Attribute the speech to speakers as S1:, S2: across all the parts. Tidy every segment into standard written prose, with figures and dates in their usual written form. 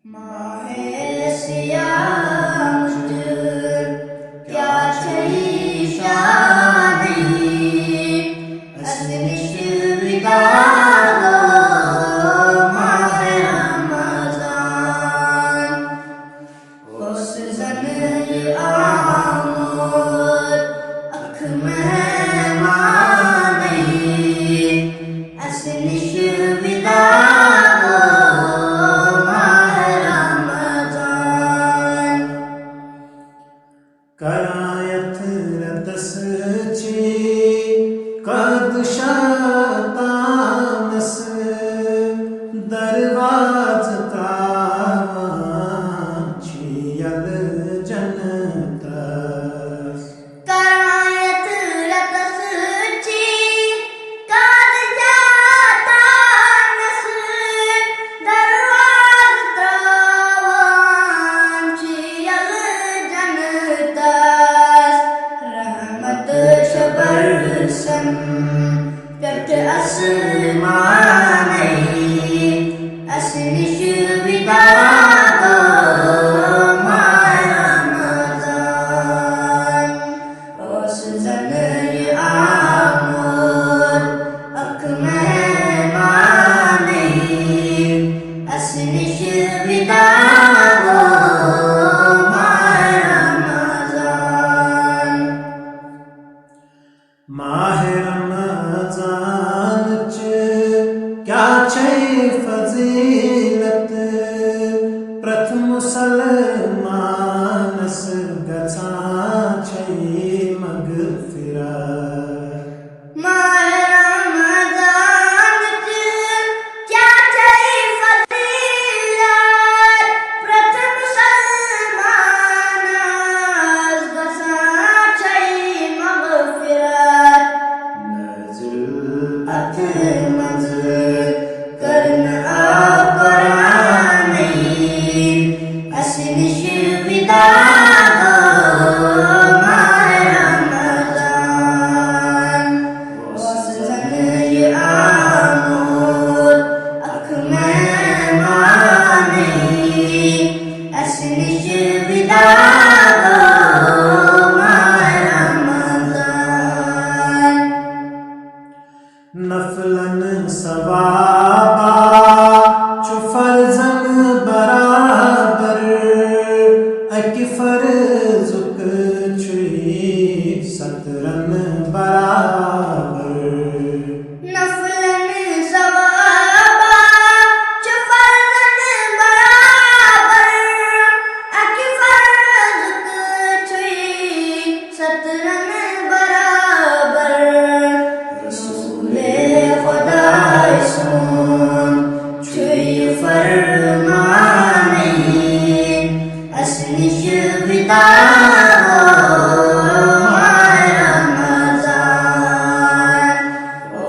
S1: माहे सियाम क्या छई शादी असनिश विदागो माहे रमज़ान उस जन आमोद अख में मानी असनिश विदागो
S2: करायत रदस ची कद शातानस दरवाज ताची यल जनतस
S1: करायत रदस ची कद शातानस दरवाज ताची यल जनतस रहमत शबरसन प्यट असमानी असनिश विदागो माहे रमज़ान उस जन आमोद अख में मानी असनिश विदागो
S2: माहे रमज़ान च क्या छई फजीलत प्रथम मुसलमानस गछा छई मगफिरत
S1: माहे रमज़ान च क्या छई फजीलत प्रथम मुसलमानस गछा छई मगफिरत अथ मज करन कुरानी असनिश विदागो माहे रमज़ान उस जन आमोद अख में मानी असनिश विदागो माहे रमज़ान
S2: नफलन सवाबा चु फर्जन बराबर अकी फर्जुक छुई सतरन बराबर
S1: नफलन सवाबा चु फर्जन बराबर अकी फर्जुक छुई सतरन बराबर रसूले खुदाई सुन छुई फरमानी असनिश विदागो माहे रमज़ान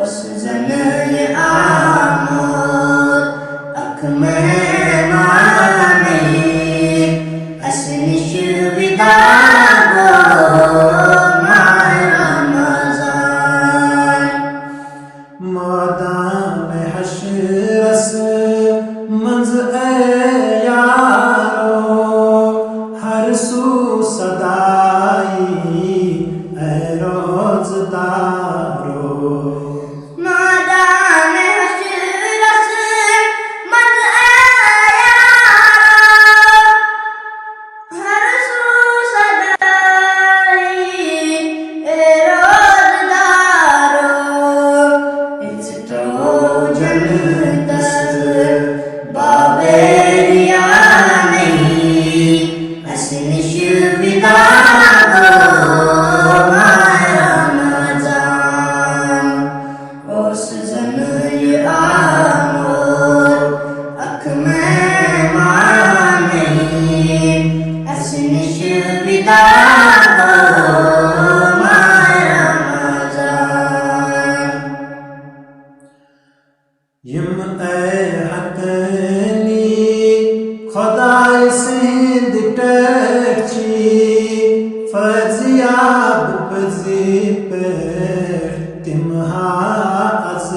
S1: उस जन आमोद अख में मानी असनिश विदागो माहे रमज़ान
S2: मैदान हशरस मंज ए यारो हर सू सदाई ए रोजदारो
S1: मैदान हशरस मंज ए यारो हर सू सदाई ए रोजदारो इस ट्रोजन दस्त बाबेरियानी असनिश विदागो माहे रमज़ान उस जन आमोद अख में मानी असनिश विदागो माहे रमज़ान
S2: यम ए हकनी खुदाई सिंध टची फजियाब पजी पे तिमहा अज